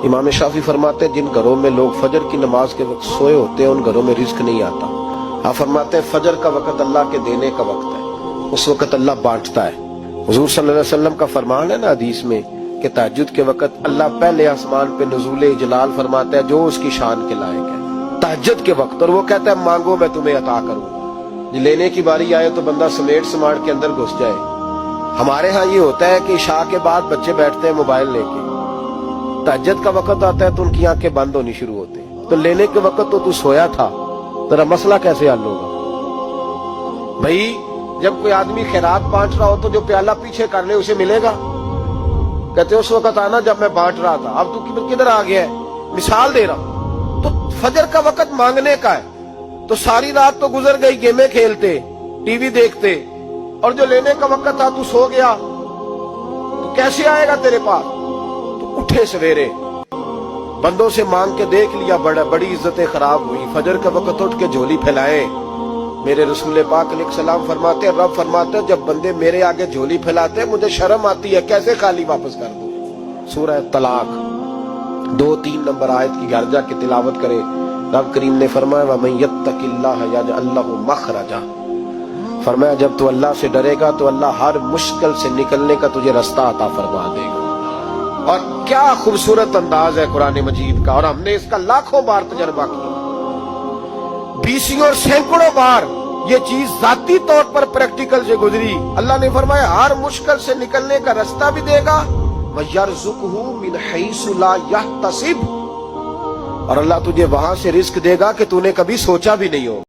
امام شافعی فرماتے ہیں جن گھروں میں لوگ فجر کی نماز کے وقت سوئے ہوتے ہیں ان گھروں میں رزق نہیں آتا۔ آپ فرماتے ہیں فجر کا وقت اللہ کے دینے کا وقت ہے، اس وقت اللہ بانٹتا ہے۔ حضور صلی اللہ علیہ وسلم کا فرمان ہے نا حدیث میں کہ تہجد کے وقت اللہ پہلے آسمان پہ نزول اجلال فرماتا ہے جو اس کی شان کے لائق ہے تہجد کے وقت، اور وہ کہتا ہے مانگو میں تمہیں عطا کروں۔ لینے کی باری آئے تو بندہ سمیٹ سماٹ کے اندر گھس جائے۔ ہمارے ہاں یہ ہوتا ہے کہ عشاء کے بعد بچے بیٹھتے ہیں موبائل لے کے، تہجد کا وقت آتا ہے تو ان کی آنکھیں بند ہونی شروع ہوتی ہیں، تو لینے کے وقت تو سویا تھا، تیرا مسئلہ کیسے حل ہوگا؟ بھائی جب کوئی آدمی خیرات بانٹ رہا ہو تو جو پیالہ پیچھے کر لے اسے ملے گا؟ کہتے اس وقت آنا جب میں بانٹ رہا تھا، اب تو کدھر آ گیا ہے؟ مثال دے رہا ہوں۔ تو فجر کا وقت مانگنے کا ہے، تو ساری رات تو گزر گئی گیمیں کھیلتے، ٹی وی دیکھتے، اور جو لینے کا وقت تھا تو سو گیا، تو کیسے آئے گا تیرے پاس؟ تو اٹھے سویرے بندوں سے مانگ کے دیکھ لیا، بڑی عزتیں خراب ہوئی۔ فجر کا وقت اٹھ کے جھولی پھیلائے۔ میرے رسول پاک علیہ السلام فرماتے ہیں، رب فرماتے ہیں جب بندے میرے آگے جھولی پھیلاتے ہیں مجھے شرم آتی ہے، کیسے خالی واپس کر دوں؟ سورہ طلاق 2-3 نمبر آیت کی گھر جا کے تلاوت کرے۔ رب کریم نے فرمایا وَمَن يَتَّقِ اللَّهَ يَجْعَل لَّهُ مَخْرَجًا، فرمایا جب تو اللہ سے ڈرے گا تو اللہ ہر مشکل سے نکلنے کا تجھے رستہ عطا فرما دے گا۔ اور کیا خوبصورت انداز ہے قرآن مجید کا، اور ہم نے اس کا لاکھوں بار تجربہ کیا، بیسوں اور سینکڑوں بار یہ چیز ذاتی طور پر پریکٹیکل سے گزری۔ اللہ نے فرمایا ہر مشکل سے نکلنے کا راستہ بھی دے گا، وَيَرْزُقْهُ مِنْ حَيْثُ لَا يَحْتَسِبُ، اور اللہ تجھے وہاں سے رزق دے گا کہ تو نے کبھی سوچا بھی نہیں ہو۔